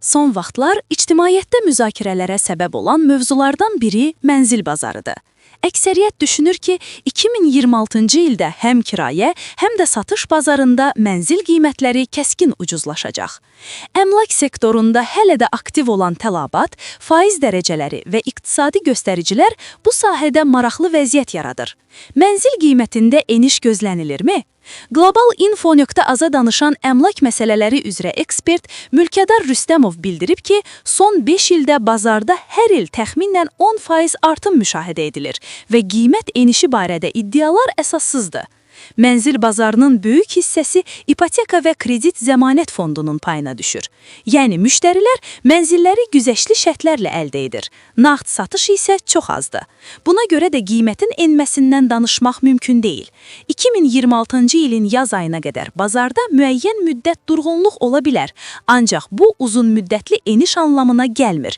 Son vaxtlar ictimaiyyətdə müzakirələrə səbəb olan mövzulardan biri mənzil bazarıdır. Əksəriyyət düşünür ki, 2026-cı ildə həm kirayə, həm də satış bazarında mənzil qiymətləri kəskin ucuzlaşacaq. Əmlak sektorunda hələ də aktiv olan tələbat, faiz dərəcələri və iqtisadi göstəricilər bu sahədə maraqlı vəziyyət yaradır. Mənzil qiymətində eniş gözlənilirmi? Global Info.az-a danışan əmlak məsələləri üzrə ekspert mülkədar Rüstəmov bildirib ki, son 5 ildə bazarda hər il təxminən 10% artım müşahidə edilir və qiymət enişi barədə iddialar əsassızdır. Mənzil bazarının böyük hissəsi ipoteka və kredit zəmanət fondunun payına düşür. Yəni, müştərilər mənzilləri güzəştli şərtlərlə əldə edir. Nağd satış isə çox azdır. Buna görə də qiymətin enməsindən danışmaq mümkün deyil. 2026-cı ilin yaz ayına qədər bazarda müəyyən müddət durğunluq ola bilər, ancaq bu uzun müddətli eniş anlamına gəlmir.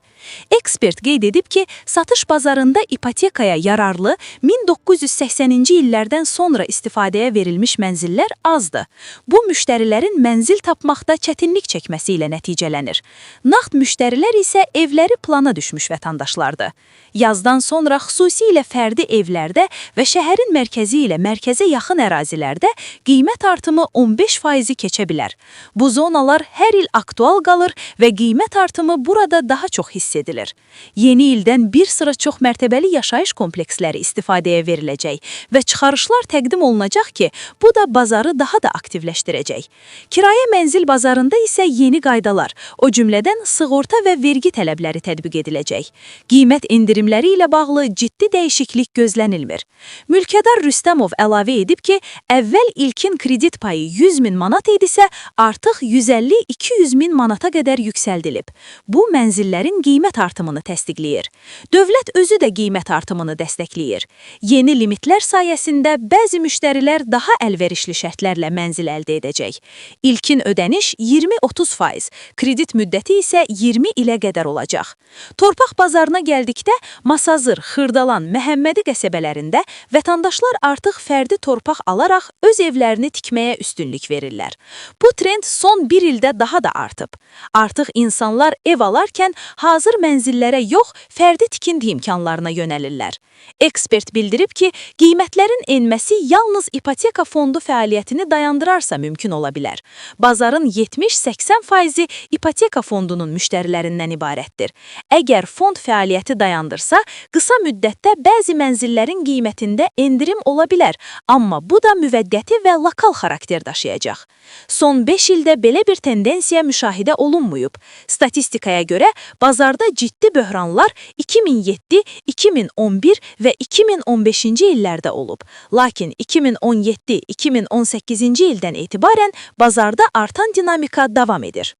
Ekspert qeyd edib ki, satış bazarında ipotekaya yararlı 1980-ci illərdən sonra istifadəyə verilmiş mənzillər azdır. Bu, müştərilərin mənzil tapmaqda çətinlik çəkməsi ilə nəticələnir. Nağd müştərilər isə evləri plana düşmüş vətəndaşlardır. Yazdan sonra xüsusilə fərdi evlərdə və şəhərin mərkəzi ilə mərkəzə yaxın ərazilərdə qiymət artımı 15%-i keçə bilər. Bu zonalar hər il aktual qalır və qiymət artımı burada daha çox hiss edilir. Yeni ildən bir sıra çox mərtəbəli yaşayış kompleksləri istifadəyə veriləcək və çıxarışlar təqdim olunacaq ki, bu da bazarı daha da aktivləşdirəcək. Kirayə mənzil bazarında isə yeni qaydalar, o cümlədən sığorta və vergi tələbləri tətbiq ediləcək. Qiymət endirimləri ilə bağlı ciddi dəyişiklik gözlənilmir. Mülkədar Rüstəmov əlavə edib ki, əvvəl ilkin kredit payı 100 min manat idisə, artıq 150-200 min manata qədər yüksəldilib. Bu, mənzillərin qiymət artımını təsdiqləyir. Dövlət özü də qiymət artımını dəstəkləyir. Yeni limitlər sayəsində bəzi müştərilər daha əlverişli şərtlərlə mənzil əldə edəcək. İlkin ödəniş 20-30%, kredit müddəti isə 20 ilə qədər olacaq. Torpaq bazarına gəldikdə, Masazır, Xırdalan, Məhəmmədi qəsəbələrində vətəndaşlar artıq fərdi torpaq alaraq öz evlərini tikməyə üstünlük verirlər. Bu trend son bir ildə daha da artıb. Artıq insanlar ev alarkən hazır mənzillərə yox, fərdi tikinti imkanlarına yönəlirlər. Ekspert bildirib ki, qiymətlərin enməsi yalnız ipoteka fondu fəaliyyətini dayandırarsa mümkün ola bilər. Bazarın 70-80%-i ipoteka fondunun müştərilərindən ibarətdir. Əgər fond fəaliyyəti dayandırsa, qısa müddətdə bəzi mənzillərin qiymətində endirim ola bilər, amma bu da müvəqqəti və lokal xarakter daşıyacaq. Son 5 ildə belə bir tendensiya müşahidə olunmuyub. Statistikaya görə, bazarda ciddi böhranlar 2007, 2011 və 2015-ci illərdə olub. Lakin 2017-2018-ci ildən etibarən bazarda artan dinamika davam edir.